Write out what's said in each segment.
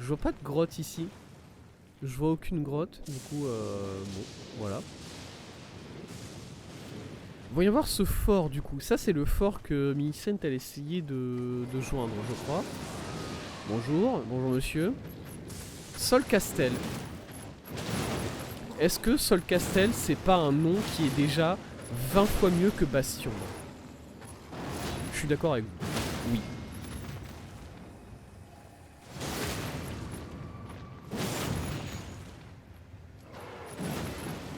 vois pas de grotte ici. Je vois aucune grotte, du coup, bon, voilà. Il va y avoir ce fort, du coup. Ça, c'est le fort que Millicent, elle essayait de joindre, je crois. Bonjour, bonjour monsieur. Solcastel. Est-ce que Solcastel, c'est pas un nom qui est déjà 20 fois mieux que Bastion? Je suis d'accord avec vous. Oui.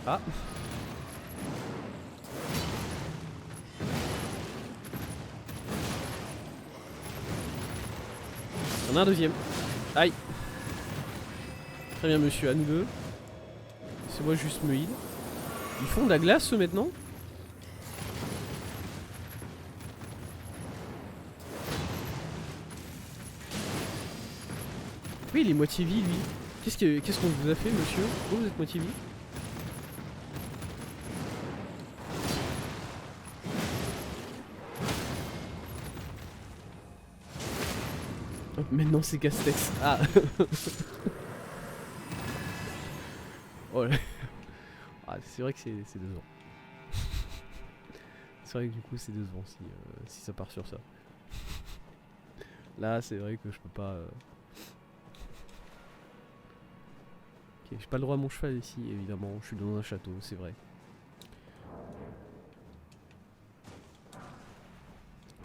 Ah. Il y en a un deuxième. Aïe. Très bien monsieur, à nous deux. C'est moi juste me heal. Ils font de la glace eux maintenant? Oui, il est moitié vie lui. Qu'est-ce qu'on vous a fait monsieur? Pourquoi vous êtes moitié vie? Oh, maintenant c'est Castex. Ah. Oh là. Ah, c'est vrai que c'est décevant. C'est vrai que du coup c'est décevant si ça part sur ça. Là c'est vrai que je peux pas... Ok, j'ai pas le droit à mon cheval ici évidemment, je suis dans un château, c'est vrai.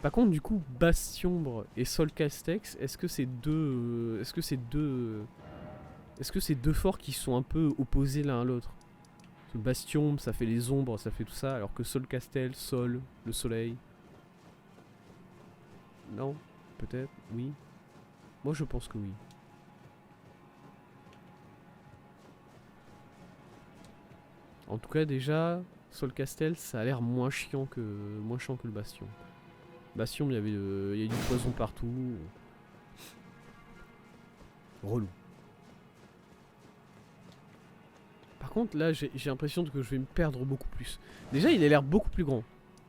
Par contre du coup Bastion et Solcastex, est-ce que c'est deux... Est-ce que c'est deux forts qui sont un peu opposés l'un à l'autre? Bastion, ça fait les ombres, ça fait tout ça, alors que Solcastel, Sol, le soleil. Non? Peut-être? Oui? Moi je pense que oui. En tout cas déjà, Solcastel, ça a l'air moins chiant que le Bastion. Bastion, il y a du poison partout. Relou. Par contre, là, j'ai l'impression que je vais me perdre beaucoup plus. Déjà, il a l'air beaucoup plus grand.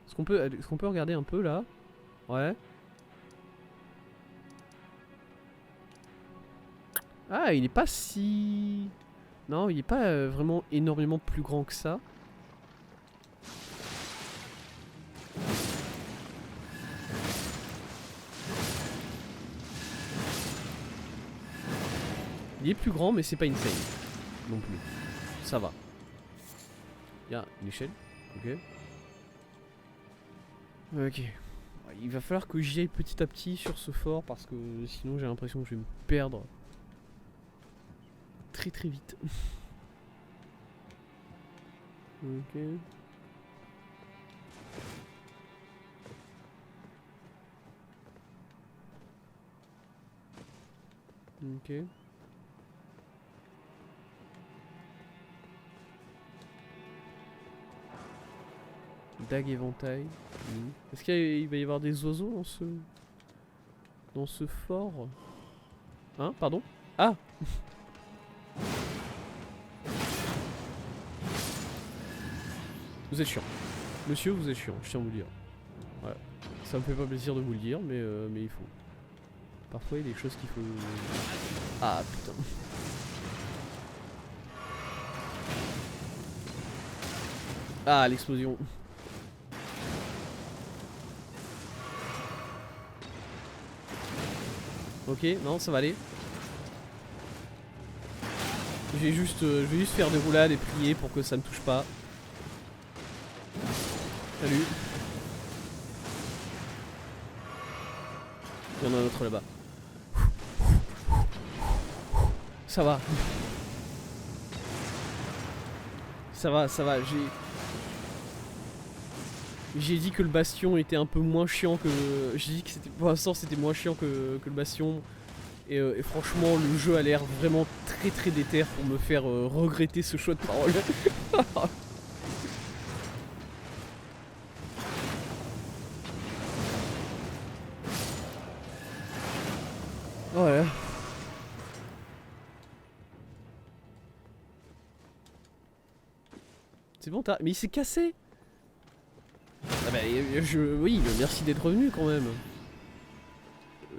Est-ce qu'on peut regarder un peu, là? Ouais. Ah, il est pas si... Non, il est pas vraiment énormément plus grand que ça. Il est plus grand, mais c'est pas insane. Non plus. Ça va. Il y a une échelle. Ok. Ok. Il va falloir que j'y aille petit à petit sur ce fort parce que sinon j'ai l'impression que je vais me perdre très très vite. Ok. Ok. Dague éventail. Est-ce qu'il va y avoir des oiseaux dans ce fort? Hein? Pardon? Ah! Vous êtes chiant. Monsieur, vous êtes chiant, je tiens à vous le dire. Ouais. Ça me fait pas plaisir de vous le dire, mais il faut. Parfois, il y a des choses qu'il faut... Ah, putain. Ah, l'explosion. Ok, non, ça va aller. Je vais juste faire des roulades et prier pour que ça ne touche pas. Salut. Il y en a un autre là-bas. Ça va. Ça va, ça va. J'ai dit que le Bastion était un peu moins chiant que... J'ai dit que c'était, pour l'instant c'était moins chiant que le Bastion. Et franchement, le jeu a l'air vraiment très très déter pour me faire regretter ce choix de parole. Voilà. C'est bon, t'as... Mais il s'est cassé. Ah bah, oui, merci d'être revenu quand même.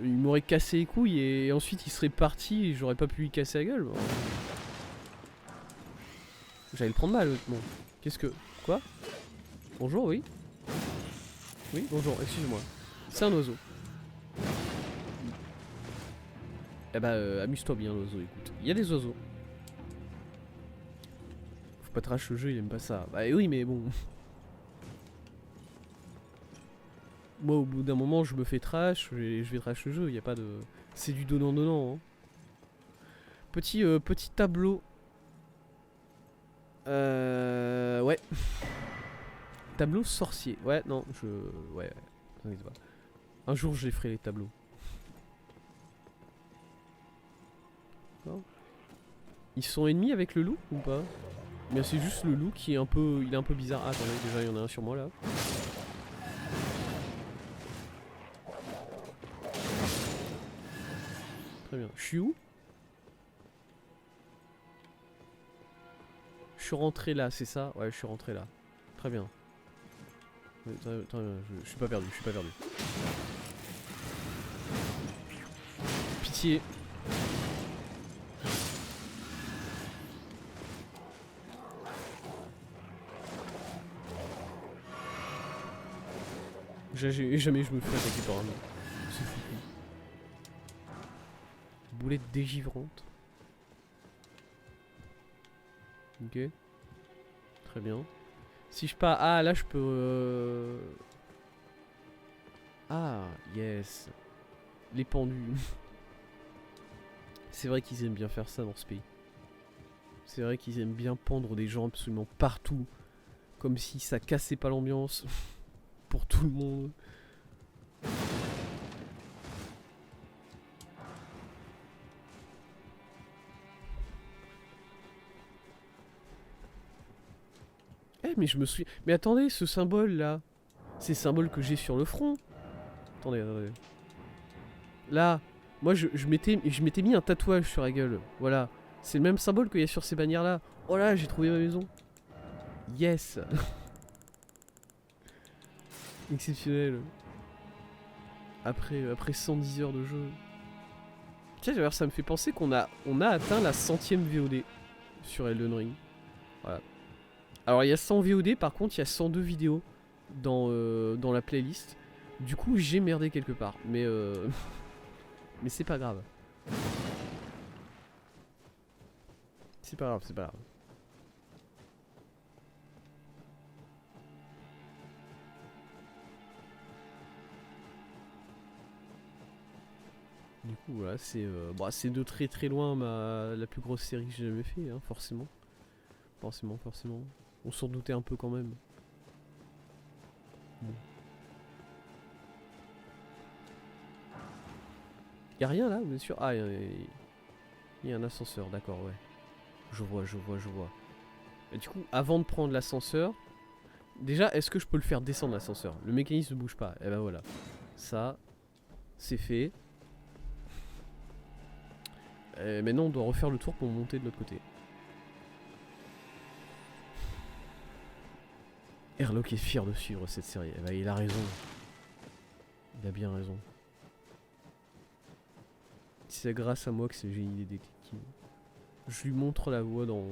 Il m'aurait cassé les couilles et ensuite il serait parti et j'aurais pas pu lui casser la gueule. Bon. J'allais le prendre mal honnêtement. Qu'est-ce que... Quoi? Bonjour, oui. Oui, bonjour, excusez-moi. C'est un oiseau. Eh bah, amuse-toi bien l'oiseau, écoute. Il y a des oiseaux. Faut pas trash le jeu, il aime pas ça. Bah oui, mais bon. Moi, au bout d'un moment, je me fais trash, et je vais trash le jeu, il y a pas de... C'est du donnant-donnant, hein. Petit tableau. Ouais. Tableau sorcier. Ouais, non, je... Ouais, t'inquiète pas. Un jour, je les ferai les tableaux. Non. Ils sont ennemis avec le loup ou pas? Mais c'est juste le loup qui est un peu... Il est un peu bizarre. Ah, attendez, déjà, il y en a un sur moi, là. Très bien. Je suis où? Je suis rentré là, c'est ça? Ouais, je suis rentré là. Très bien. Très bien. Je suis pas perdu, je suis pas perdu. Pitié. Jamais je me fais attaquer par un loup. C'est fou. Boulette dégivrante. Ok. Très bien. Si je pars... Ah, là, je peux... Ah, yes. Les pendus. C'est vrai qu'ils aiment bien faire ça dans ce pays. C'est vrai qu'ils aiment bien pendre des gens absolument partout. Comme si ça cassait pas l'ambiance. Pour tout le monde. Eh mais je me suis... Mais attendez, ce symbole là, c'est le symbole que j'ai sur le front. Attendez. Là, moi je m'étais mis un tatouage sur la gueule. Voilà. C'est le même symbole qu'il y a sur ces bannières là. Oh là, j'ai trouvé ma maison. Yes. Exceptionnel. Après 110 heures de jeu. Tiens, d'ailleurs ça me fait penser qu'on a atteint la 100ème VOD sur Elden Ring. Voilà. Alors il y a 100 VOD, par contre il y a 102 vidéos dans la playlist. Du coup j'ai merdé quelque part, mais mais c'est pas grave. C'est pas grave, c'est pas grave. Du coup voilà, c'est de très très loin la plus grosse série que j'ai jamais fait, hein, forcément. Forcément. On s'en doutait un peu quand même. Bon. Y'a rien là, bien sûr. Ah, il y a un ascenseur, d'accord, ouais. Je vois. Et du coup, avant de prendre l'ascenseur, déjà, est-ce que je peux le faire descendre l'ascenseur? Le mécanisme ne bouge pas. Et ben voilà. Ça, c'est fait. Et maintenant, on doit refaire le tour pour monter de l'autre côté. Airlock est fier de suivre cette série. Eh ben, il a raison. Il a bien raison. C'est grâce à moi que c'est génie des détectives. Je lui montre la voie dans...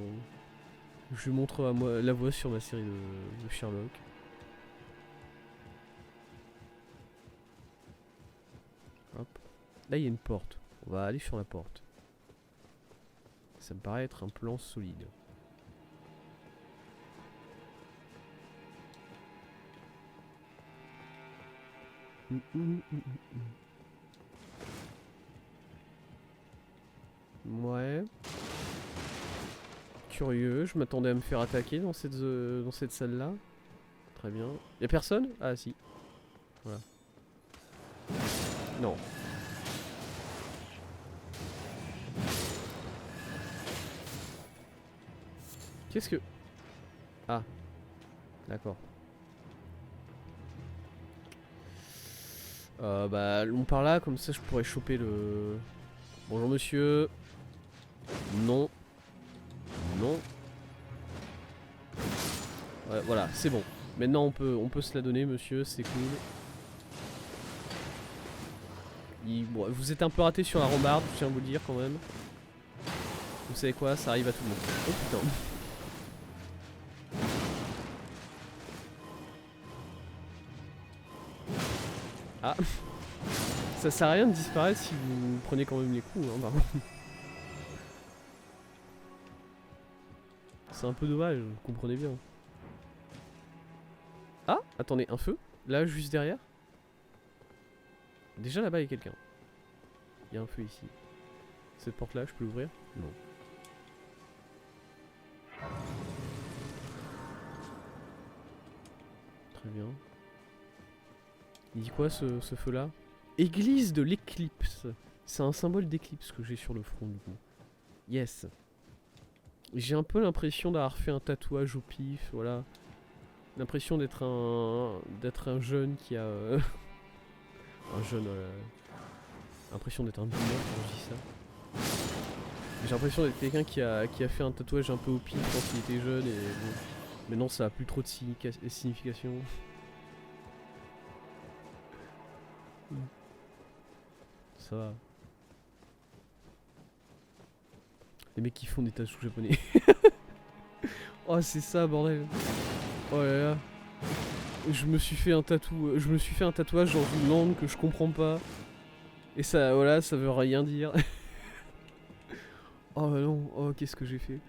Je lui montre la voie sur ma série de Sherlock. Hop. Là il y a une porte. On va aller sur la porte. Ça me paraît être un plan solide. Ouais. Curieux, je m'attendais à me faire attaquer dans cette salle là. Très bien. Y'a personne? Ah si. Voilà. Non. Qu'est-ce que... Ah. D'accord. Bah allons par là, comme ça je pourrais choper le... Bonjour monsieur. Non. Non. Ouais, voilà, c'est bon. Maintenant on peut se la donner monsieur, c'est cool. Bon, vous êtes un peu raté sur la rambarde, je tiens à vous le dire quand même. Vous savez quoi, ça arrive à tout le monde. Oh putain. Ah. Ça sert à rien de disparaître si vous prenez quand même les coups, hein, par contre. C'est un peu dommage, vous comprenez bien. Ah, attendez, un feu? Là, juste derrière? Déjà là-bas, il y a quelqu'un. Il y a un feu ici. Cette porte-là, je peux l'ouvrir? Non. Très bien. Il dit quoi ce feu-là? Église de l'éclipse. C'est un symbole d'éclipse que j'ai sur le front du coup. Yes. J'ai un peu l'impression d'avoir fait un tatouage au pif, voilà. L'impression d'être un jeune qui a... un jeune... l'impression d'être un boomer quand je dis ça. J'ai l'impression d'être quelqu'un qui a fait un tatouage un peu au pif quand il était jeune et bon. Maintenant ça a plus trop de signification. Ça va. Les mecs qui font des tatouages japonais. Oh c'est ça bordel. Oh là là. Je me suis fait un tatouage dans une langue que je comprends pas. Et ça voilà, ça veut rien dire. Oh bah non, oh qu'est-ce que j'ai fait.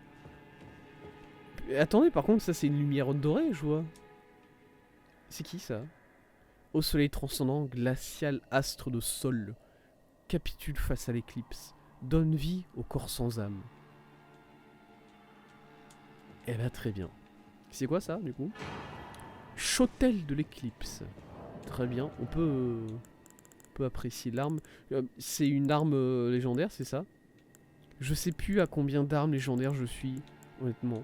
Attendez, par contre ça c'est une lumière dorée, je vois. C'est qui ça? Au soleil transcendant, glacial astre de sol, capitule face à l'éclipse, donne vie au corps sans âme. Eh bah très bien. C'est quoi ça du coup? Chautel de l'éclipse. Très bien, on peut apprécier l'arme. C'est une arme légendaire, c'est ça? Je sais plus à combien d'armes légendaires je suis, honnêtement.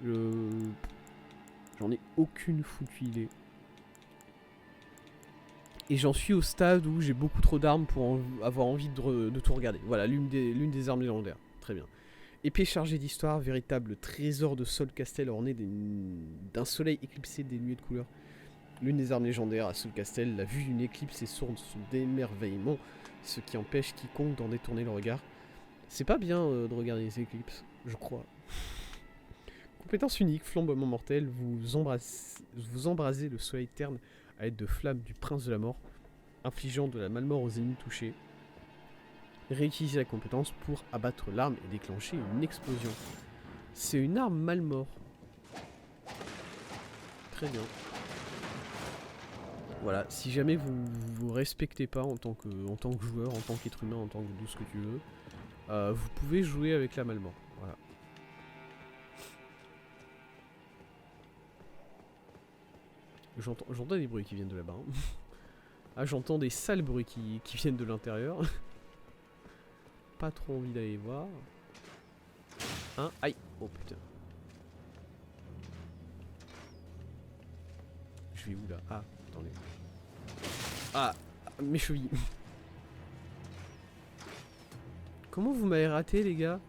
J'en ai aucune foutue idée. Et j'en suis au stade où j'ai beaucoup trop d'armes pour avoir envie de tout regarder. Voilà, l'une des armes légendaires. Très bien. Épée chargée d'histoire, véritable trésor de Sol Castel orné d'un soleil éclipsé des nuées de couleurs. L'une des armes légendaires à Sol Castel, la vue d'une éclipse est sourde son d'émerveillement, ce qui empêche quiconque d'en détourner le regard. C'est pas bien de regarder les éclipses, je crois. Compétence unique, flamboiement mortel, vous embrasez le soleil terne à l'aide de flammes du prince de la mort, infligeant de la malmort aux ennemis touchés. Réutilisez la compétence pour abattre l'arme et déclencher une explosion. C'est une arme malmort. Très bien. Voilà, si jamais vous respectez pas en tant que joueur, en tant qu'être humain, en tant que tout ce que tu veux, vous pouvez jouer avec la malmort. Voilà. J'entends des bruits qui viennent de là-bas. Hein. Ah, j'entends des sales bruits qui viennent de l'intérieur. Pas trop envie d'aller voir. Hein? Aïe! Oh putain. Je vais où là? Ah, attendez. Ah! Mes chevilles. Comment vous m'avez raté les gars?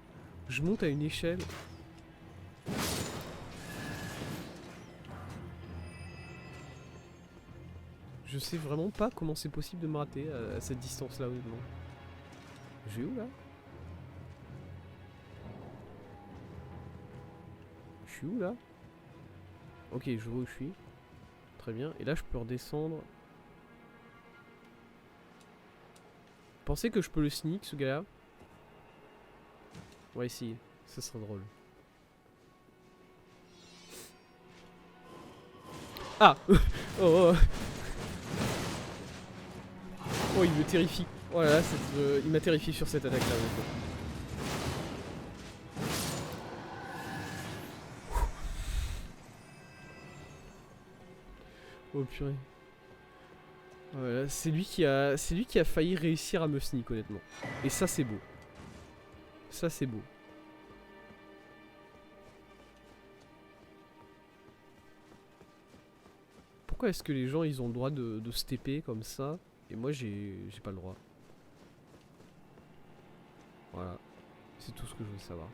Je monte à une échelle. Je sais vraiment pas comment c'est possible de me rater à cette distance là honnêtement. Je vais où là? Je suis où là? Ok, je vois où je suis. Très bien. Et là je peux redescendre. Pensez que je peux le sneak ce gars là? On va essayer. Ça sera drôle. Ah. Oh. Oh, il me terrifie. Oh là là, il m'a terrifié sur cette attaque là. Oh purée. Voilà, c'est lui qui a failli réussir à me sneak honnêtement. Et ça c'est beau. Ça c'est beau. Pourquoi est-ce que les gens ils ont le droit de se TP comme ça et moi j'ai pas le droit? Voilà. C'est tout ce que je veux savoir.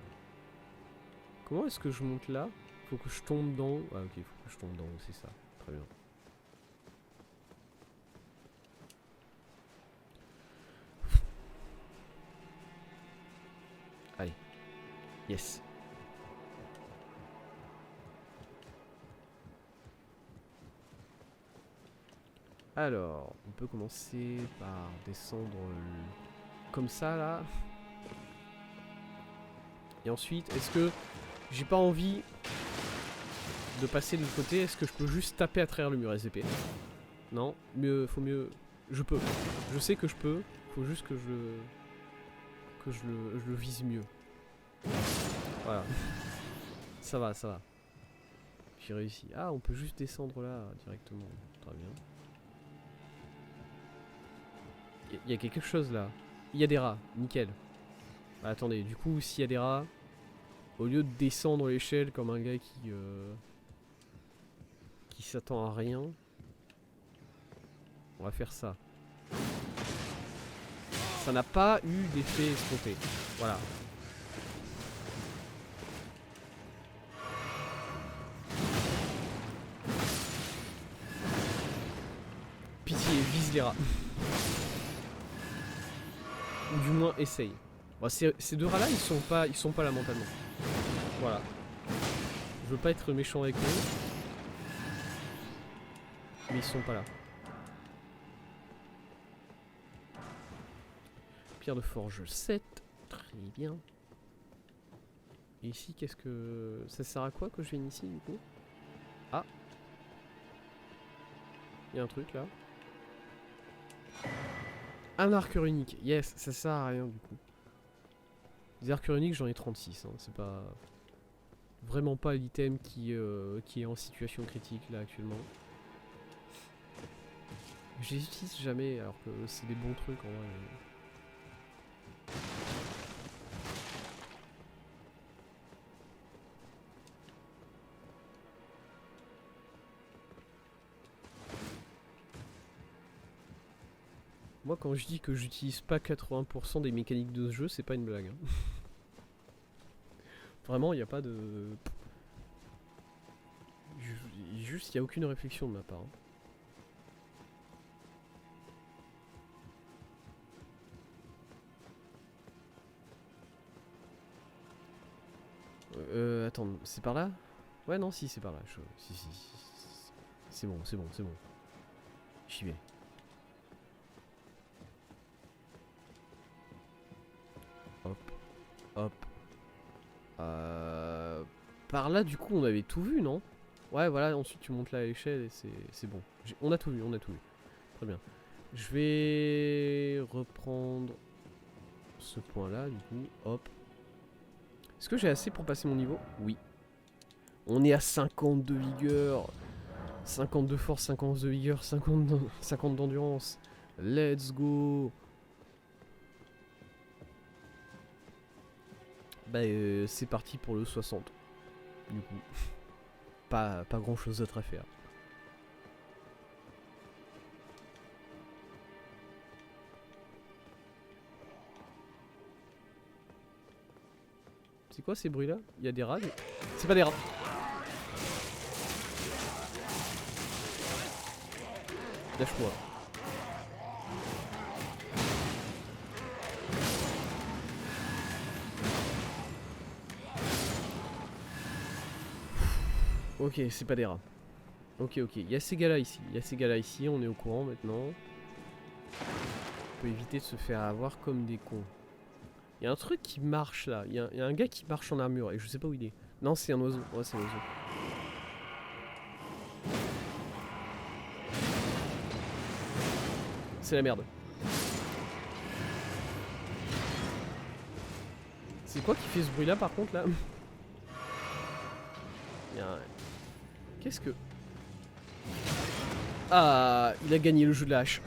Comment est-ce que je monte là? Faut que je tombe dans haut. Ah ok, faut que je tombe dans haut, c'est ça. Très bien. Allez. Yes. Alors, on peut commencer par descendre comme ça là. Et ensuite, est-ce que j'ai pas envie de passer de l'autre côté? Est-ce que je peux juste taper à travers le mur SCP? Non, mieux, faut mieux. Je peux. Je sais que je peux. Faut juste que je le vise mieux. Voilà. Ça va, ça va. J'ai réussi. Ah, on peut juste descendre là directement. Très bien. Il y a quelque chose là. Il y a des rats. Nickel. Bah, attendez, du coup, s'il y a des rats, au lieu de descendre l'échelle comme un gars qui s'attend à rien, on va faire ça. Ça n'a pas eu d'effet escompté. Voilà. Pitié, vise les rats. Ou du moins essaye. Bon, ces deux rats là ils sont pas là mentalement. Voilà. Je veux pas être méchant avec eux. Mais ils sont pas là. Pierre de forge 7. Très bien. Et ici qu'est-ce que... Ça sert à quoi que je vienne ici du coup? Ah. Il y a un truc là. Un arc unique. Yes, ça sert à rien du coup. Des arcs uniques j'en ai 36. Hein. C'est pas... Vraiment pas l'item qui est en situation critique là actuellement. Je les utilise jamais alors que c'est des bons trucs en vrai. Moi quand je dis que j'utilise pas 80% des mécaniques de ce jeu, c'est pas une blague. Hein. Vraiment il n'y a pas de... Juste il n'y a aucune réflexion de ma part. Hein. Attends, c'est par là? Ouais non si c'est par là. Si. C'est bon, c'est bon. J'y vais. Hop. Par là du coup on avait tout vu non? Ouais voilà, ensuite tu montes là à l'échelle et c'est bon. On a tout vu. Très bien. Je vais reprendre ce point là du coup. Hop. Est-ce que j'ai assez pour passer mon niveau? Oui. On est à 52 vigueur. 52 force, 50 de vigueur, 50 d'endurance. Let's go. Bah c'est parti pour le 60. Du coup. Pas grand chose d'autre à faire. C'est quoi ces bruits là? Il y a des rats? C'est pas des rats. Lâche-moi. Ok, c'est pas des rats. Ok, il y a ces gars là ici. On est au courant maintenant. On peut éviter de se faire avoir comme des cons. Il y a un truc qui marche là. Il y a un gars qui marche en armure et je sais pas où il est. Non, c'est un oiseau. Ouais, c'est un oiseau. C'est la merde. C'est quoi qui fait ce bruit là par contre là? Qu'est-ce que... Ah, il a gagné le jeu de la hache.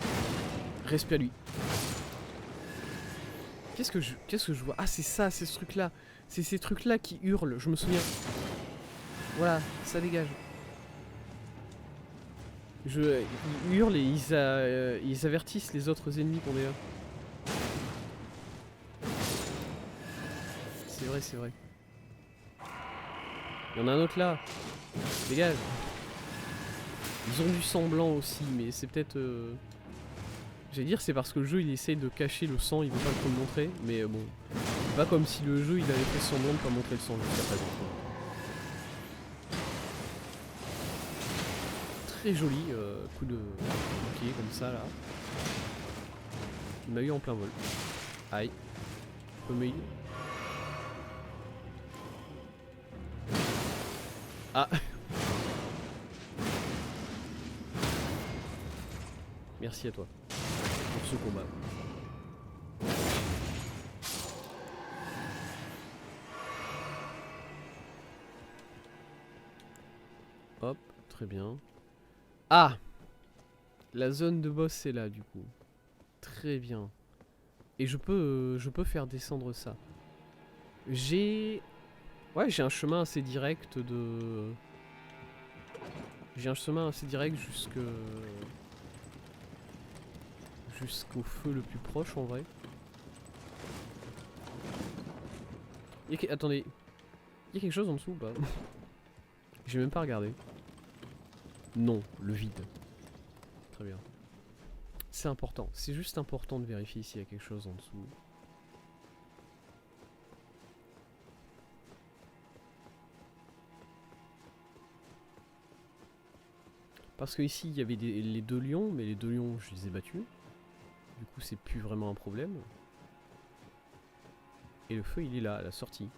Respect à lui. Qu'est-ce que je vois? Ah c'est ça, c'est ce truc là. C'est ces trucs là qui hurlent, je me souviens. Voilà, ça dégage. Ils hurlent et ils avertissent les autres ennemis qu'on est là. C'est vrai. Il y en a un autre là. Dégage. Ils ont du sang blanc aussi, mais c'est peut-être... J'allais dire c'est parce que le jeu il essaye de cacher le sang, il veut pas trop le montrer, mais bon. C'est pas comme si le jeu il avait fait semblant de pas montrer le sang jusqu'à présent. Très joli coup de pied comme ça là. Il m'a eu en plein vol. Aïe. Peu me heal. Ah. Merci à toi pour ce combat. Hop, très bien. Ah! La zone de boss c'est là du coup. Très bien. Et je peux faire descendre ça. J'ai... Ouais, j'ai un chemin assez direct de... J'ai un chemin assez direct jusqu'au feu le plus proche en vrai. Attendez. Il y a quelque chose en dessous ou pas? J'ai même pas regardé. Non, le vide. Très bien. C'est important. C'est juste important de vérifier s'il y a quelque chose en dessous. Parce que ici il y avait les deux lions, mais les deux lions je les ai battus. Du coup c'est plus vraiment un problème. Et le feu il est là, à la sortie.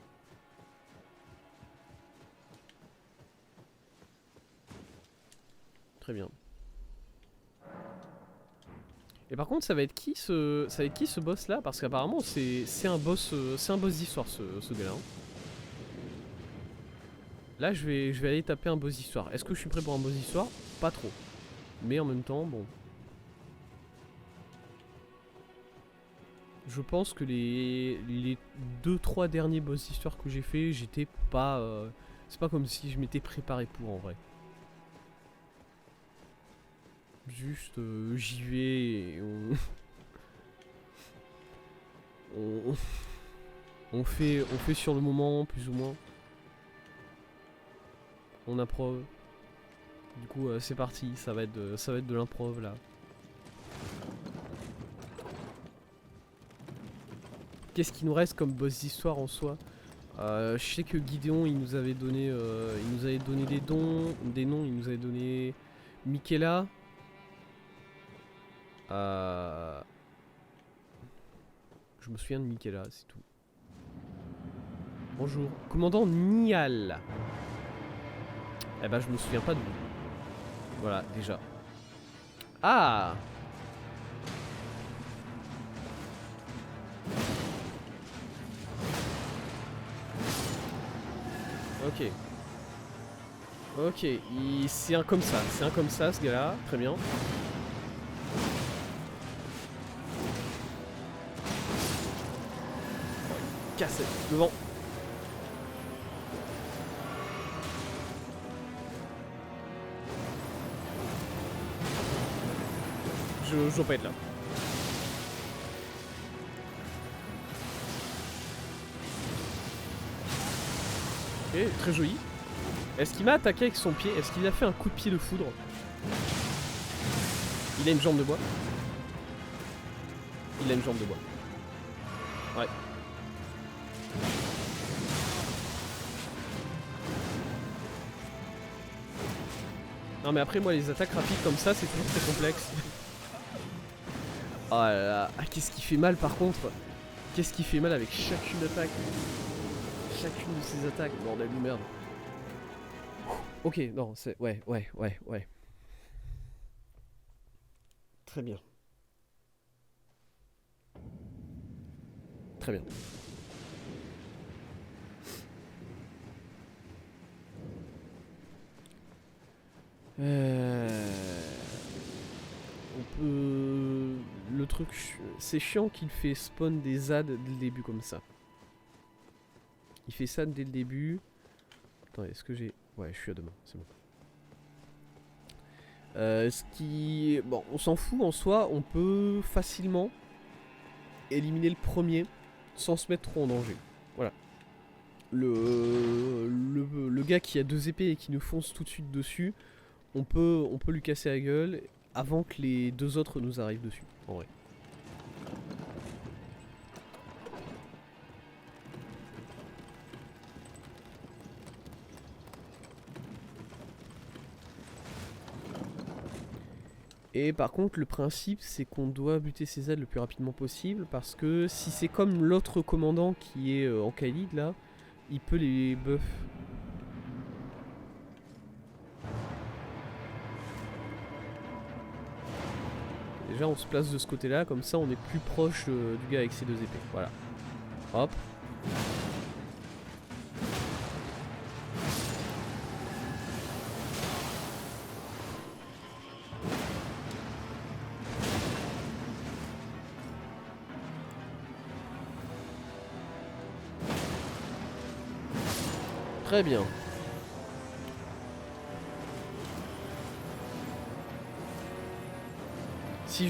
Très bien. Et par contre ça va être qui ce boss là? Parce qu'apparemment c'est un boss d'histoire ce gars là. Là je vais aller taper un boss d'histoire. Est-ce que je suis prêt pour un boss d'histoire? Pas trop. Mais en même temps bon. Je pense que les 2-3 derniers boss d'histoire que j'ai fait, j'étais pas... c'est pas comme si je m'étais préparé pour en vrai. Juste j'y vais et on fait sur le moment plus ou moins. On improve. Du coup c'est parti, ça va être de l'improve là. Qu'est-ce qui nous reste comme boss d'histoire en soi? Je sais que Gideon il nous avait donné des noms, il nous avait donné Michaela. Je me souviens de Michaela, c'est tout. Bonjour. Commandant Nial. Eh ben je me souviens pas de vous. Voilà, déjà. Ah! Ok. Ok, c'est un comme ça ce gars-là, très bien. Casse devant. Je dois pas être là. Ok, très joli. Est-ce qu'il m'a attaqué avec son pied? Est-ce qu'il a fait un coup de pied de foudre? Il a une jambe de bois. Il a une jambe de bois. Ouais. Non mais après moi les attaques rapides comme ça c'est toujours très complexe. Oh là là. Ah, qu'est-ce qui fait mal par contre? Qu'est-ce qui fait mal avec chacune attaque? Chacune de ces attaques, bordel de merde. Ok, non, c'est... Ouais. Très bien. Très bien. On peut... Le truc... C'est chiant qu'il fait spawn des ZAD dès le début comme ça. Il fait ça dès le début. Attends, est-ce que j'ai... Ouais, je suis à 2 mains, c'est bon. Ce qui... Bon, on s'en fout en soi, on peut facilement éliminer le premier sans se mettre trop en danger. Voilà. Le gars qui a 2 épées et qui nous fonce tout de suite dessus, on peut lui casser la gueule avant que les 2 autres nous arrivent dessus, en vrai. Et par contre, le principe, c'est qu'on doit buter ces aides le plus rapidement possible, parce que si c'est comme l'autre commandant qui est en Khalid là, il peut les buff. Déjà, on se place de ce côté-là, comme ça, on est plus proche du gars avec ses 2 épées. Voilà. Hop. Très bien. Si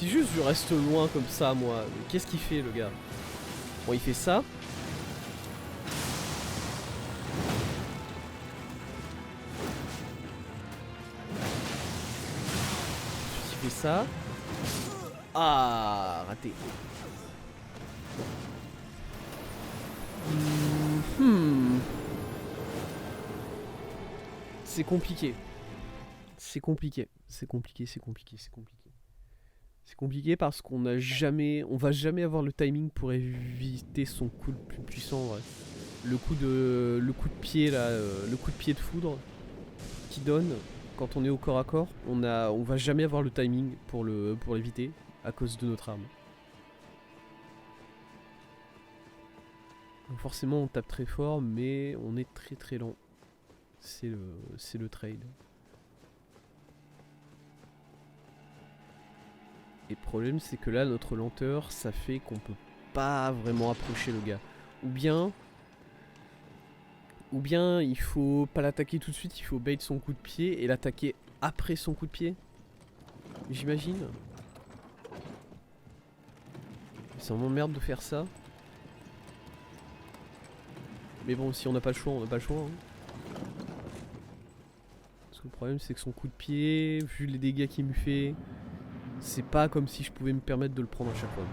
juste je reste loin comme ça, moi, qu'est-ce qu'il fait le gars? Bon, il fait ça. Il fait ça. Ah, raté. C'est compliqué. C'est compliqué. C'est compliqué, c'est compliqué, c'est compliqué. C'est compliqué parce qu'on n'a jamais, on va jamais avoir le timing pour éviter son coup le plus puissant. Ouais. Le coup de pied là, le coup de pied de foudre qui donne quand on est au corps à corps, on va jamais avoir le timing pour l'éviter à cause de notre arme. Donc forcément on tape très fort, mais on est très très lent. C'est le trade. Et le problème c'est que là notre lenteur ça fait qu'on peut pas vraiment approcher le gars. Ou bien il faut pas l'attaquer tout de suite, il faut bait son coup de pied et l'attaquer après son coup de pied. J'imagine. C'est vraiment merde de faire ça. Mais bon, si on n'a pas le choix, on n'a pas le choix. Hein. Parce que le problème c'est que son coup de pied, vu les dégâts qu'il me fait, c'est pas comme si je pouvais me permettre de le prendre à chaque fois.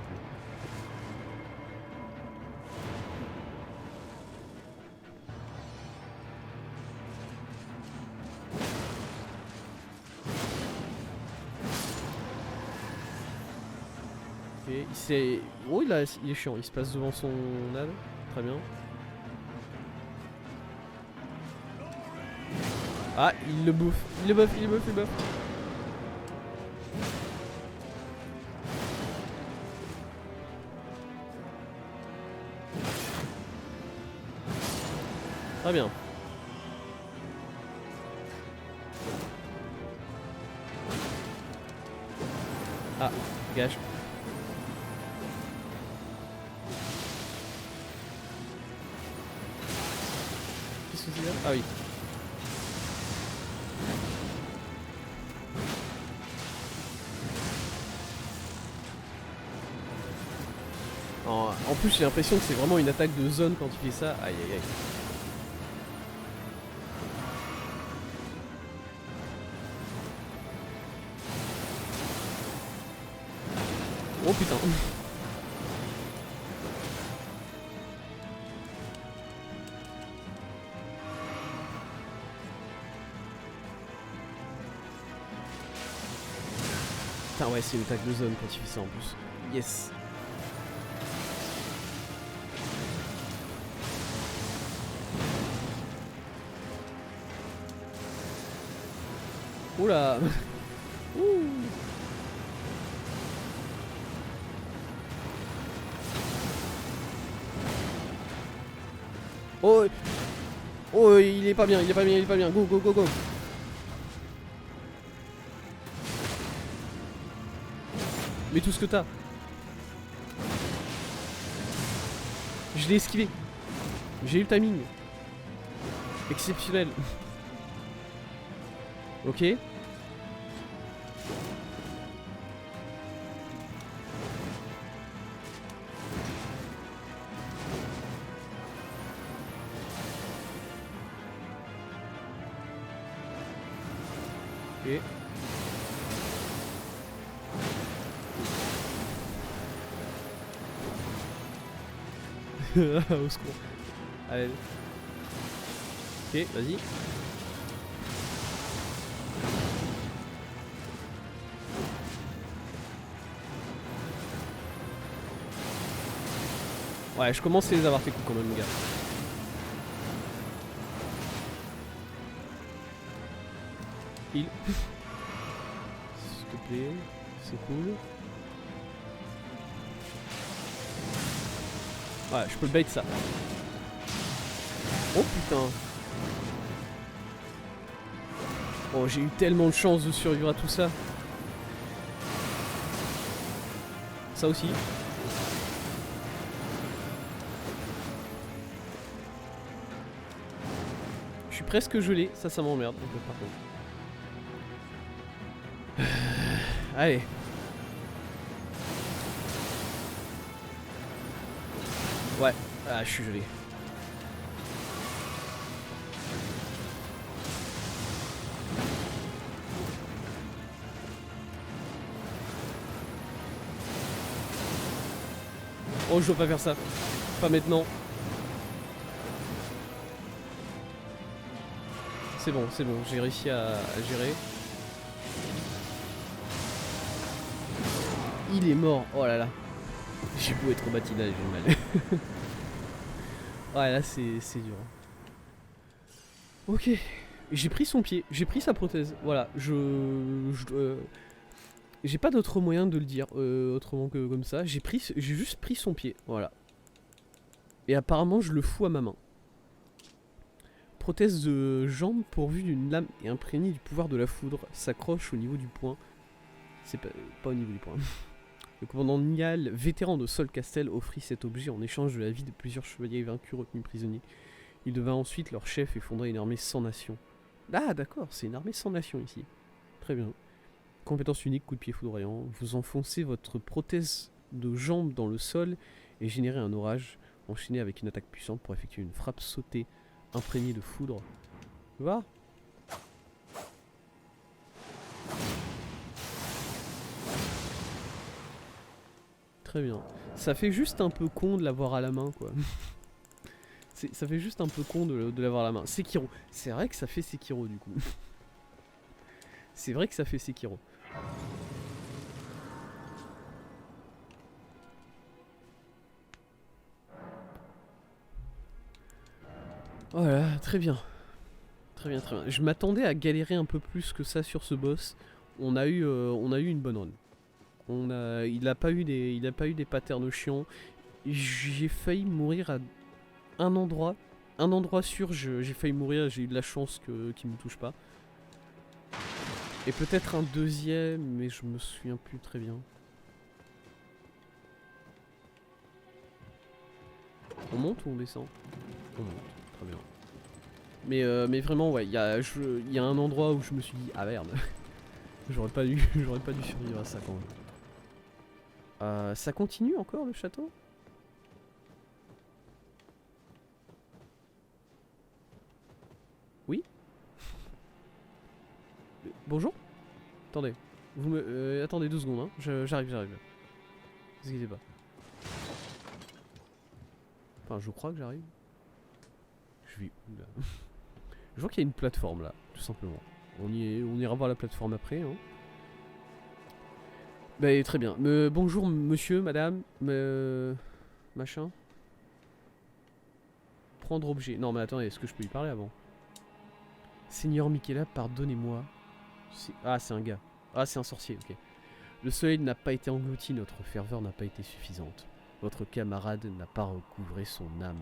Et il s'est... Oh, il est chiant, il se place devant son âne. Très bien. Ah, il le bouffe. Il le buff, il le buff, il le buff. Très bien. Ah, gage. Qu'est-ce que c'est là? Ah oui. En plus j'ai l'impression que c'est vraiment une attaque de zone quand il fait ça. Aïe aïe aïe. Oh putain. Putain ouais c'est une attaque de zone quand il fait ça en plus. Yes. Oula. Ouh. Oh. Oh il est pas bien, il est pas bien, il est pas bien. Go go go go. Mais tout ce que t'as. Je l'ai esquivé. J'ai eu le timing. Exceptionnel. Ok. Ok. Au secours. Allez. Ok, vas-y. Ouais, je commence à les avoir tes coups quand même, gars. Heal. S'il te plaît, c'est cool. Ouais, je peux le bait ça. Oh putain. Oh, j'ai eu tellement de chance de survivre à tout ça. Ça aussi. Je suis presque gelé, ça m'emmerde un peu par contre. Allez. Ouais, ah, je suis gelé. Oh, je dois pas faire ça. Pas maintenant. C'est bon, j'ai réussi à gérer. Il est mort, oh là là. J'ai beau être au matinal, j'ai mal. Ouais, là c'est dur. Ok, j'ai pris son pied, j'ai pris sa prothèse. Voilà, j'ai pas d'autre moyen de le dire autrement que comme ça. J'ai juste pris son pied, voilà. Et apparemment, je le fous à ma main. Prothèse de jambe pourvue d'une lame et imprégnée du pouvoir de la foudre s'accroche au niveau du poing. C'est pas au niveau du poing. Le commandant Niall, vétéran de Sol Castel, offrit cet objet en échange de la vie de plusieurs chevaliers vaincus retenus prisonniers. Il devint ensuite leur chef et fonda une armée sans nation. Ah d'accord, c'est une armée sans nation ici. Très bien. Compétence unique, coup de pied foudroyant. Vous enfoncez votre prothèse de jambe dans le sol et générez un orage, enchaîné avec une attaque puissante pour effectuer une frappe sautée imprégnée de foudre. Tu vois ? Très bien. Ça fait juste un peu con de l'avoir à la main, quoi. Ça fait juste un peu con de l'avoir à la main. Sekiro. C'est vrai que ça fait Sekiro, du coup. C'est vrai que ça fait Sekiro. Voilà, très bien. Très bien, très bien. Je m'attendais à galérer un peu plus que ça sur ce boss. On a eu une bonne run. Il a pas eu des patterns chiants. J'ai failli mourir à un endroit. Un endroit sûr, j'ai failli mourir, j'ai eu de la chance qu'il me touche pas. Et peut-être un deuxième, mais je me souviens plus très bien. On monte ou on descend? On monte, très bien. Mais vraiment, ouais, il y a un endroit où je me suis dit, ah merde, j'aurais pas dû survivre à ça quand même. Ça continue encore le château? Oui? Bonjour? Attendez. Attendez 2 secondes, hein. J'arrive. Ne vous inquiétez pas. Enfin, je crois que j'arrive. Je vais où là? Je vois qu'il y a une plateforme là, tout simplement. On ira voir la plateforme après. Hein. Bah, très bien. Bonjour monsieur, madame, machin. Prendre objet. Non mais attendez, est-ce que je peux lui parler avant? Seigneur Michaela, pardonnez-moi. Ah, c'est un gars. Ah, c'est un sorcier, ok. Le soleil n'a pas été englouti, notre ferveur n'a pas été suffisante. Votre camarade n'a pas recouvré son âme.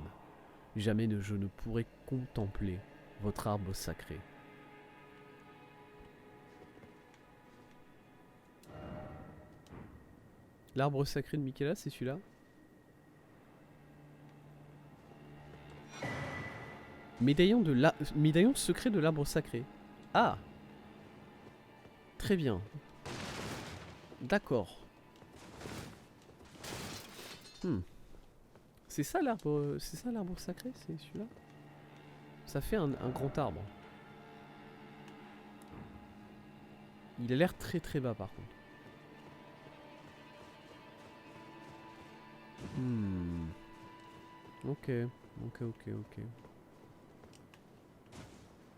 Jamais je ne pourrai contempler votre arbre sacré. L'arbre sacré de Michaela, c'est celui-là? Médaillon secret de l'arbre sacré. Ah! Très bien. D'accord. C'est ça l'arbre sacré, c'est celui-là? Ça fait un grand arbre. Il a l'air très très bas par contre. Ok.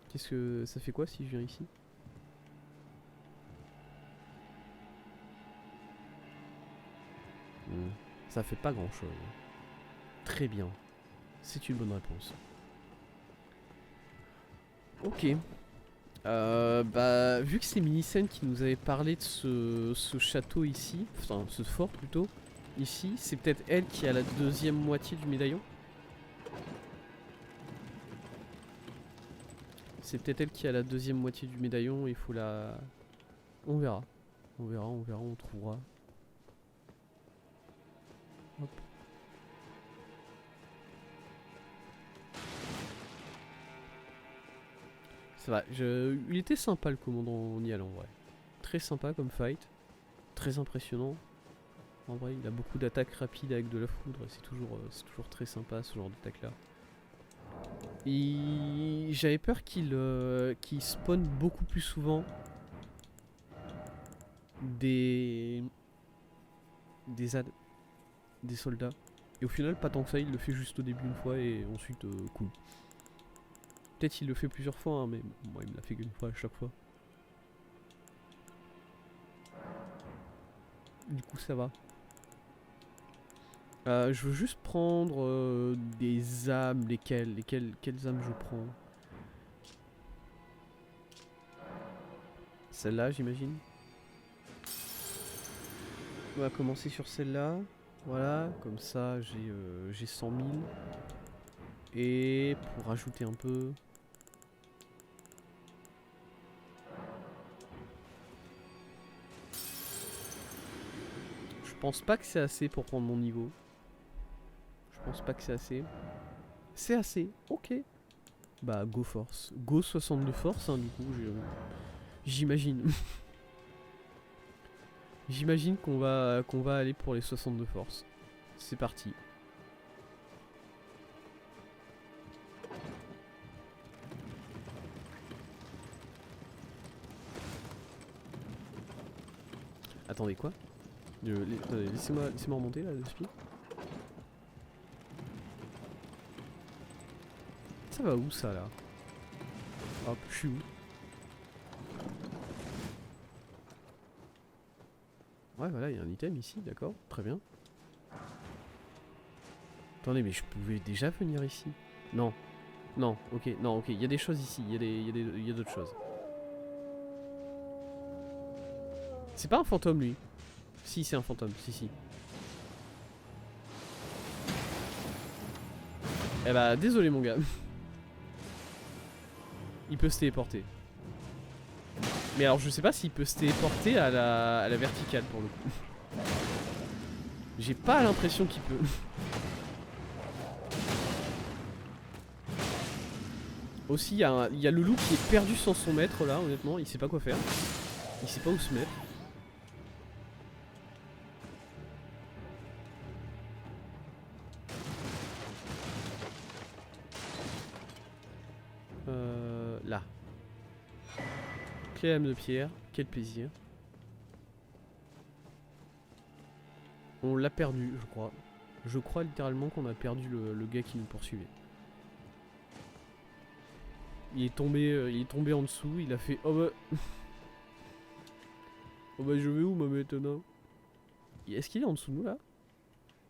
Qu'est-ce que ça fait quoi si je viens ici? Ça fait pas grand chose. Très bien. C'est une bonne réponse. Ok. Bah, vu que c'est Minicène qui nous avait parlé de ce château ici, enfin ce fort plutôt, ici, c'est peut-être elle qui a la deuxième moitié du médaillon. C'est peut-être elle qui a la deuxième moitié du médaillon, il faut la... On verra. On verra, on trouvera. Hop. Ça va, il était sympa le commandant Nial en vrai. Très sympa comme fight. Très impressionnant. En vrai, il a beaucoup d'attaques rapides avec de la foudre. C'est toujours très sympa ce genre d'attaque là. J'avais peur qu'il spawn beaucoup plus souvent des soldats. Et au final, pas tant que ça, il le fait juste au début une fois et ensuite cool. Peut-être il le fait plusieurs fois, hein, mais moi il me l'a fait qu'une fois à chaque fois. Du coup ça va. Je veux juste prendre des âmes, quelles âmes je prends? Celle-là j'imagine. On va commencer sur celle-là. Voilà, comme ça j'ai 100 000. Et pour rajouter un peu... Je pense pas que c'est assez pour prendre mon niveau. Je pense pas que c'est assez. C'est assez, ok. Bah go force. Go 62 force hein, du coup j'imagine. J'imagine qu'on va aller pour les 62 forces. C'est parti. Attendez quoi? Laissez-moi remonter là, le speed. Ça va où ça là? Hop, je suis où? Ouais voilà, il y a un item ici, d'accord, très bien. Attendez, mais je pouvais déjà venir ici? Non. Non, ok, il y a des choses ici, il y a d'autres choses. C'est pas un fantôme lui? Si, c'est un fantôme, si. Eh bah, désolé mon gars. Il peut se téléporter. Mais alors, je sais pas s'il peut se téléporter à la verticale pour le coup. J'ai pas l'impression qu'il peut. Aussi, il y a le loup qui est perdu sans son maître là, honnêtement, il sait pas quoi faire. Il sait pas où se mettre. Là. Clé à lame de pierre, quel plaisir. On l'a perdu, je crois. Je crois littéralement qu'on a perdu le gars qui nous poursuivait. Il est tombé en dessous, il a fait oh bah... oh bah je vais où moi maintenant? Est-ce qu'il est en dessous de nous là?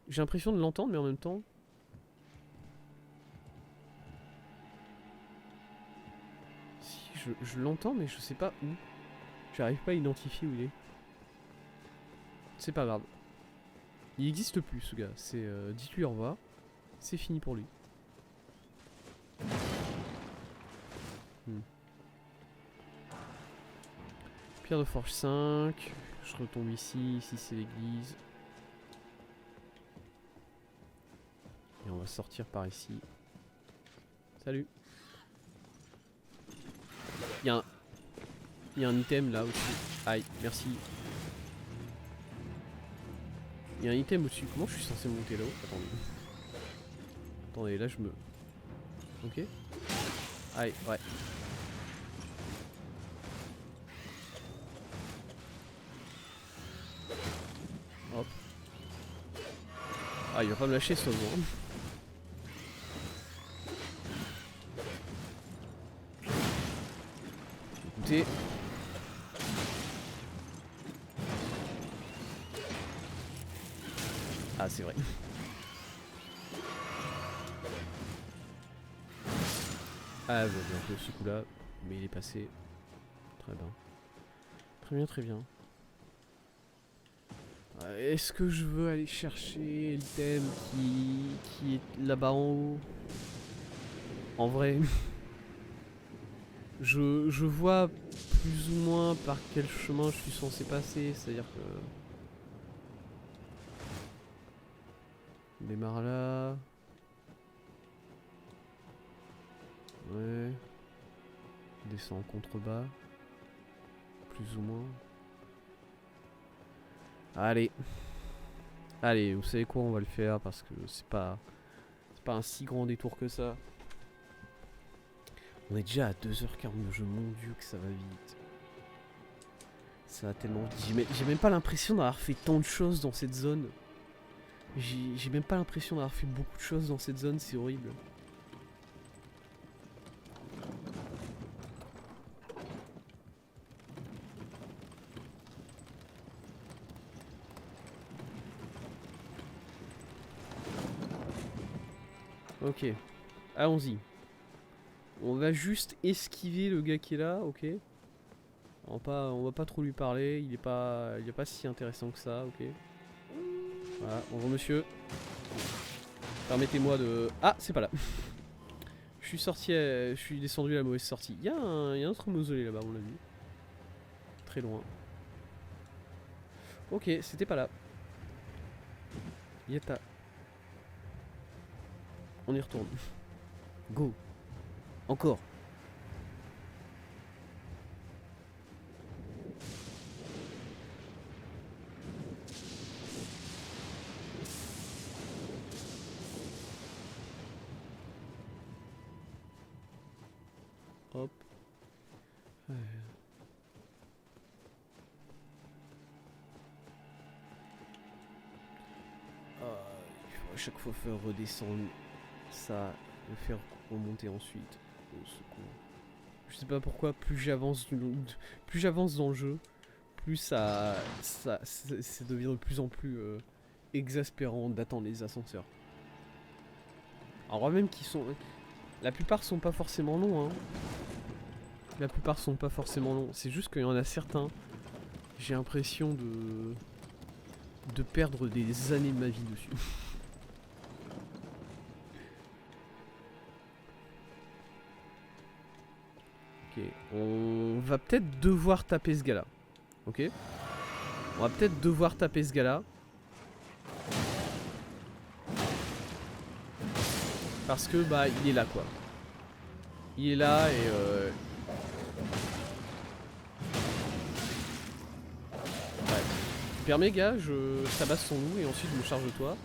J'ai l'impression de l'entendre mais en même temps... Si, je l'entends mais je sais pas où. J'arrive pas à identifier où il est. C'est pas grave. Il existe plus ce gars, c'est dites-lui au revoir. C'est fini pour lui. Pierre de forge 5. Je retombe ici, ici c'est l'église. Et on va sortir par ici. Salut. Il y a un item là au-dessus. Aïe, merci. Il y a un item au-dessus. Comment je suis censé monter là-haut? Attendez, là je me... Ok. Aïe, ouais. Hop. Ah, il va pas me lâcher seulement. Écoutez. Ah, c'est vrai. Ah bon, bientôt ce coup là, mais il est passé. Très bien. Très bien, très bien. Est-ce que je veux aller chercher l'item qui est là-bas en haut? En vrai, je vois plus ou moins par quel chemin je suis censé passer, c'est-à-dire que... On démarre là... Ouais... On descend en contrebas... Plus ou moins... Allez... Allez, vous savez quoi, on va le faire parce que c'est pas un si grand détour que ça. On est déjà à 2h40 de jeu, mon dieu que ça va vite. Ça va tellement vite. J'ai même pas l'impression d'avoir fait tant de choses dans cette zone. J'ai même pas l'impression d'avoir fait beaucoup de choses dans cette zone, c'est horrible. Ok, allons-y. On va juste esquiver le gars qui est là, ok. On va pas trop lui parler, il est pas si intéressant que ça, ok. Voilà, bonjour monsieur. Permettez-moi de... Ah, c'est pas là. Je suis sorti, je suis descendu à la mauvaise sortie. Il y a un autre mausolée là-bas, on l'a vu. Très loin. Ok, c'était pas là. Yeta. On y retourne. Go. Encore. Hop. Ouais. Il faut à chaque fois faire redescendre ça, le faire remonter ensuite. Au secours. Je sais pas pourquoi, plus j'avance dans le jeu, plus ça devient de plus en plus exaspérant d'attendre les ascenseurs. Alors même qu'ils sont... La plupart sont pas forcément longs, hein. La plupart sont pas forcément longs. C'est juste qu'il y en a certains, j'ai l'impression de perdre des années de ma vie dessus. Ok, on va peut-être devoir taper ce gars-là. Ok. On va peut-être devoir taper ce gars-là. Parce que bah il est là quoi. Il est là et ouais. Tu permets gars, je tabasse son loup et ensuite je me charge de toi.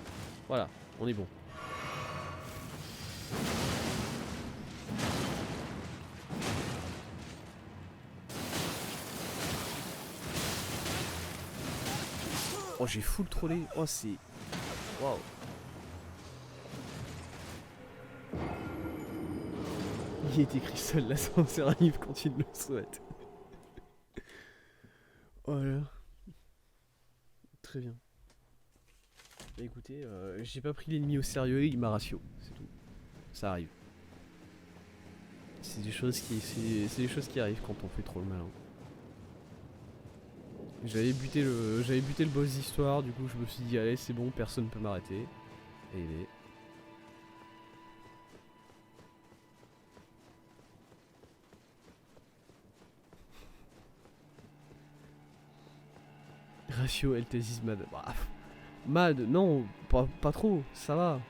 Voilà, on est bon. Oh j'ai full trollé. Oh c'est... Waouh. Il est écrit seul, l'ascenseur arrive quand il le souhaite. Voilà. Très bien. Bah écoutez, j'ai pas pris l'ennemi au sérieux, il m'a ratio, c'est tout. Ça arrive. C'est des choses qui arrivent quand on fait trop le malin. J'avais buté le boss d'histoire, du coup je me suis dit allez c'est bon, personne peut m'arrêter. Et il est... Ratio LTSIS mad. Bah, mad, non, pas trop, ça va.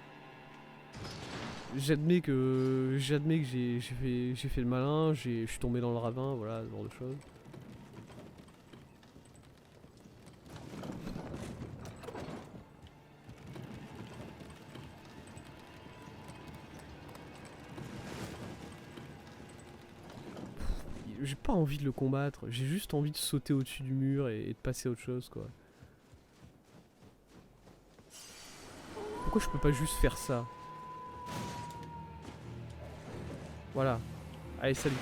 J'admets que j'ai fait le malin, je suis tombé dans le ravin, voilà, ce genre de choses. J'ai pas envie de le combattre, j'ai juste envie de sauter au-dessus du mur et de passer à autre chose quoi. Pourquoi je peux pas juste faire ça? Voilà. Allez, salut.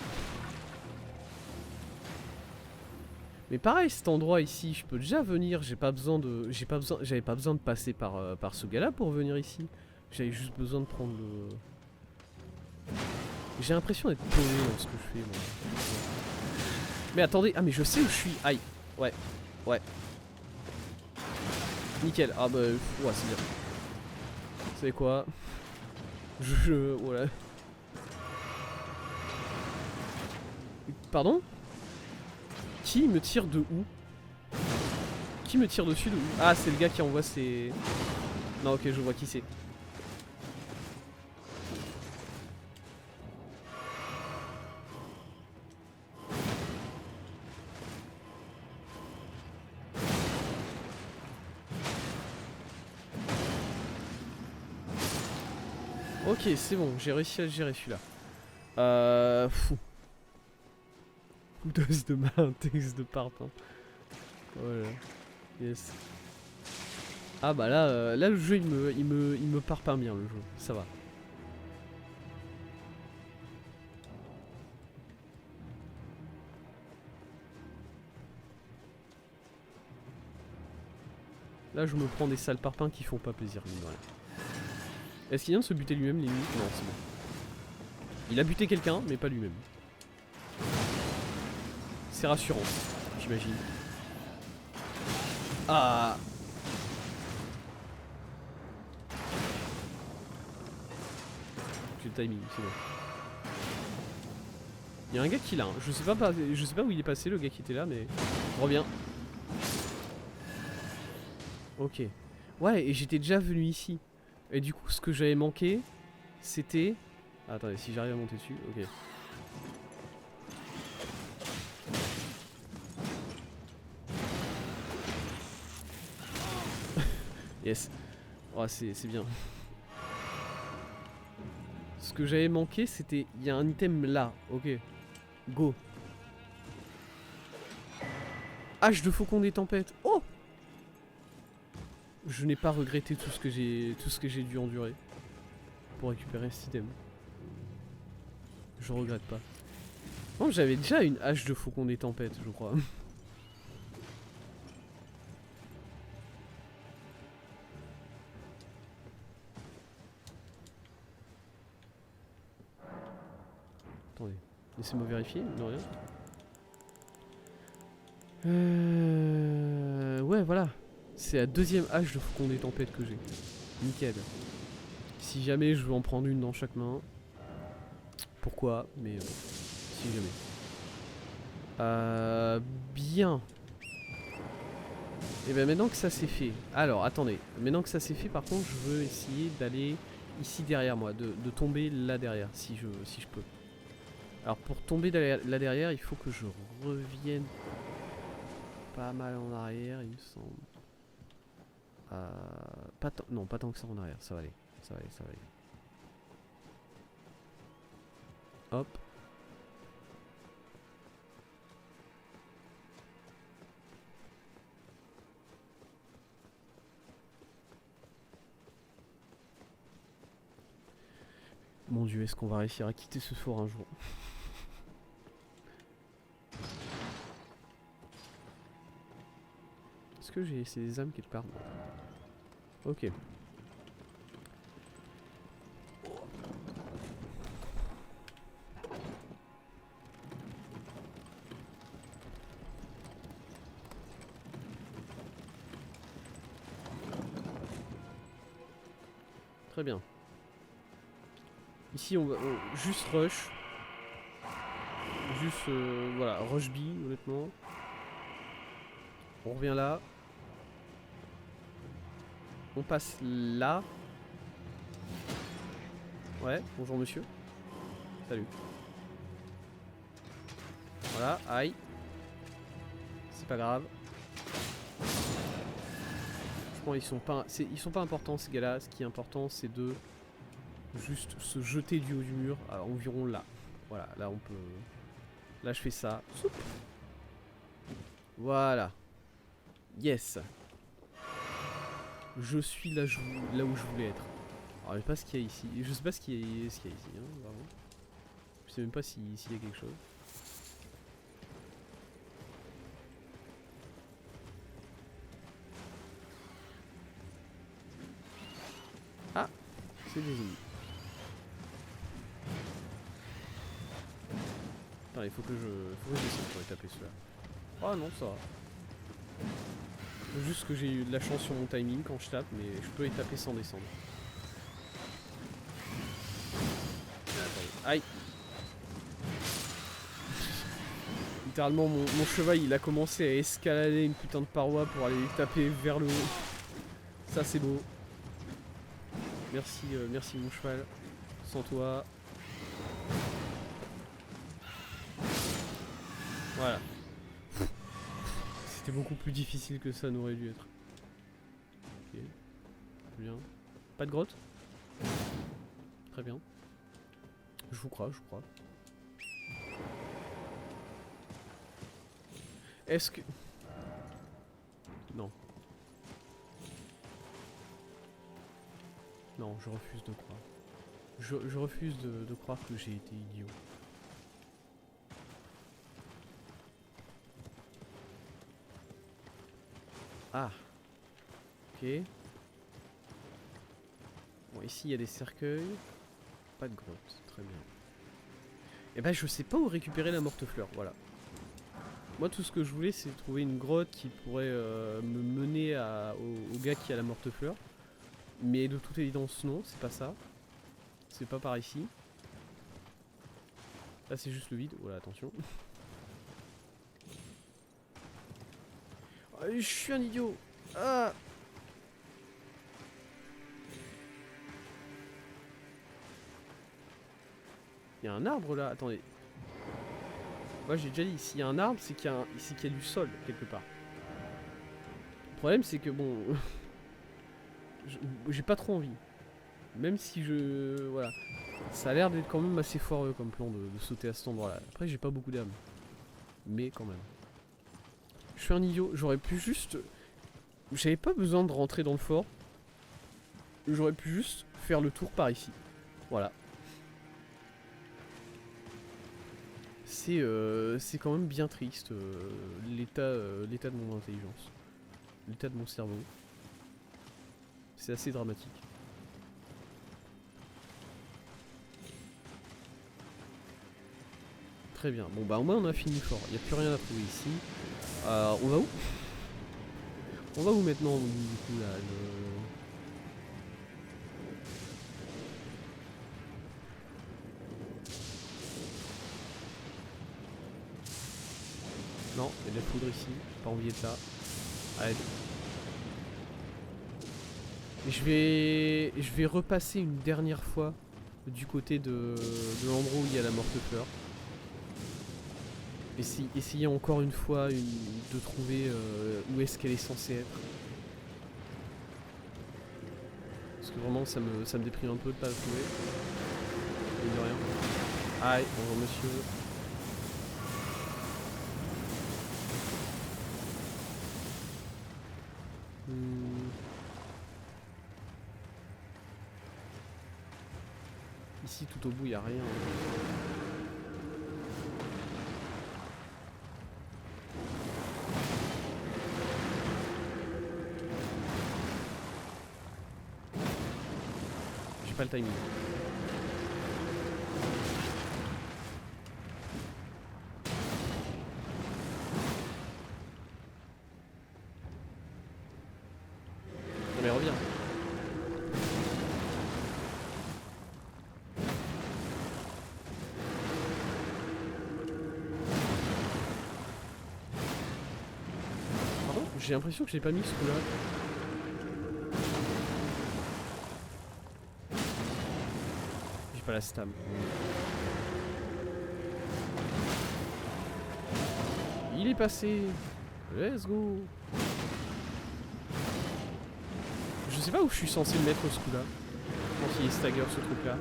Mais pareil, cet endroit ici, je peux déjà venir, j'avais pas besoin de passer par ce gars-là pour venir ici. J'avais juste besoin de prendre le... J'ai l'impression d'être paumé dans ce que je fais moi. Mais attendez, ah mais je sais où je suis. Aïe. Ouais. Ouais. Nickel. Ah bah ouais c'est bien. Vous savez quoi? Voilà. Pardon? Qui me tire de où? Qui me tire dessus de où? Ah c'est le gars qui envoie ses... Non ok je vois qui c'est. Ok c'est bon, j'ai réussi à le gérer celui-là. Fou. Couteuse de main, texte de parpaing. Voilà. Yes. Ah bah là, là le jeu il me parpaing bien le jeu, ça va. Là je me prends des sales parpaings qui font pas plaisir, mine de rien. Est-ce qu'il vient de se buter lui-même limite? Non c'est bon. Il a buté quelqu'un mais pas lui-même. C'est rassurant, j'imagine. Ah. J'ai le timing, c'est bon. Il y a un gars qui l'a, hein. Je sais pas où il est passé le gars qui était là mais... Reviens. Ok. Ouais et j'étais déjà venu ici. Et du coup ce que j'avais manqué c'était... Ah, attendez si j'arrive à monter dessus, ok. Yes. Oh c'est bien. Ce que j'avais manqué c'était... Il y a un item là, ok. Go. Hache de faucon des tempêtes. Oh. Je n'ai pas regretté tout ce que j'ai dû endurer pour récupérer cet item. Je regrette pas. Non, j'avais déjà une hache de faucon des tempêtes, je crois. Attendez, laissez-moi vérifier, non rien. Ouais, voilà. C'est la deuxième hache de faucon des tempêtes que j'ai. Nickel. Si jamais je veux en prendre une dans chaque main. Pourquoi? Mais si jamais. Bien. Et bien maintenant que ça c'est fait. Alors attendez. Maintenant que ça c'est fait, par contre, je veux essayer d'aller ici derrière moi. De tomber là derrière. Si je peux. Alors pour tomber là derrière, il faut que je revienne pas mal en arrière, il me semble. Non, pas tant que ça en arrière, ça va aller. Ça va aller, ça va aller. Hop. Mon dieu, est-ce qu'on va réussir à quitter ce fort un jour? Est-ce que j'ai ces âmes quelque part? Ok. Très bien. Ici on va juste rush. Juste voilà, rush B honnêtement. On revient là. On passe là. Ouais, bonjour monsieur. Salut. Voilà, aïe. C'est pas grave. Franchement, ils sont pas importants ces gars-là. Ce qui est important, c'est de juste se jeter du haut du mur, à environ là. Voilà, là on peut... Là je fais ça. Soup. Voilà. Yes. Je suis là, là où je voulais être. Alors je sais pas ce qu'il y a ici. Je sais pas ce qu'il y a ici, hein, vraiment. Je sais même pas s'il y a quelque chose. Ah, c'est des ennemis. Putain, il faut que je descende pour les taper ceux-là. Oh non, ça va. Faut juste que j'ai eu de la chance sur mon timing quand je tape, mais je peux les taper sans descendre. Aïe. Littéralement mon cheval il a commencé à escalader une putain de paroi pour aller taper vers le haut. Ça c'est beau. Merci, merci mon cheval. Sans toi. Voilà. C'était beaucoup plus difficile que ça n'aurait dû être. Ok. Bien. Pas de grotte? Très bien. Je vous crois, je vous crois. Est-ce que... Non. Non, je refuse de croire. Je refuse de croire que j'ai été idiot. Ah. Ok. Bon, ici il y a des cercueils. Pas de grotte, très bien. Et ben je sais pas où récupérer la morte-fleur, voilà. Moi tout ce que je voulais c'est trouver une grotte qui pourrait me mener au gars qui a la morte-fleur. Mais de toute évidence non, c'est pas ça. C'est pas par ici. Là c'est juste le vide, voilà attention. Oh, je suis un idiot. Ah. Il y a un arbre là, attendez. Moi j'ai déjà dit, s'il y a un arbre, c'est qu'il y a du sol quelque part. Le problème c'est que bon... j'ai pas trop envie. Même si je... Voilà. Ça a l'air d'être quand même assez foireux comme plan de sauter à cet endroit là. Après j'ai pas beaucoup d'âme. Mais quand même. Je suis un idiot, j'aurais pu juste... J'avais pas besoin de rentrer dans le fort. J'aurais pu juste faire le tour par ici. Voilà. C'est quand même bien triste l'état de mon intelligence. L'état de mon cerveau. C'est assez dramatique. Très bien. Bon bah au moins on a fini fort. Il n'y a plus rien à trouver ici. On va où? On va où maintenant du coup là Non, il y a de la poudre ici. J'ai pas envie de ça. Allez. Je vais repasser une dernière fois du côté de l'endroit où il y a la morte-fleur. Essayer encore une fois de trouver où est-ce qu'elle est censée être. Parce que vraiment ça me déprime un peu de pas la trouver. Et de rien. Aïe, bonjour monsieur. Ici tout au bout il n'y a rien. J'ai pas le timing. Non mais reviens. Pardon? J'ai l'impression que je l'ai pas mis ce coup là. J'ai pas la stam. Il est passé. Let's go. Je sais pas où je suis censé le mettre ce coup là. Quand il est stagger ce truc là.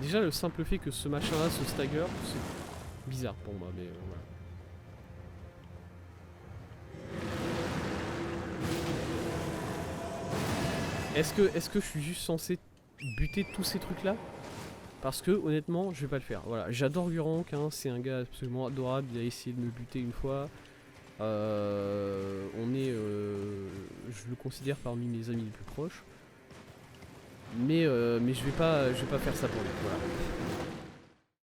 Déjà le simple fait que ce machin là se stagger, c'est bizarre pour moi mais voilà. Est-ce que je suis juste censé buter tous ces trucs là? Parce que honnêtement je vais pas le faire. Voilà, j'adore Gurank, hein, c'est un gars absolument adorable, il a essayé de me buter une fois. On est, je le considère parmi mes amis les plus proches. Mais je vais pas faire ça pour lui. Voilà.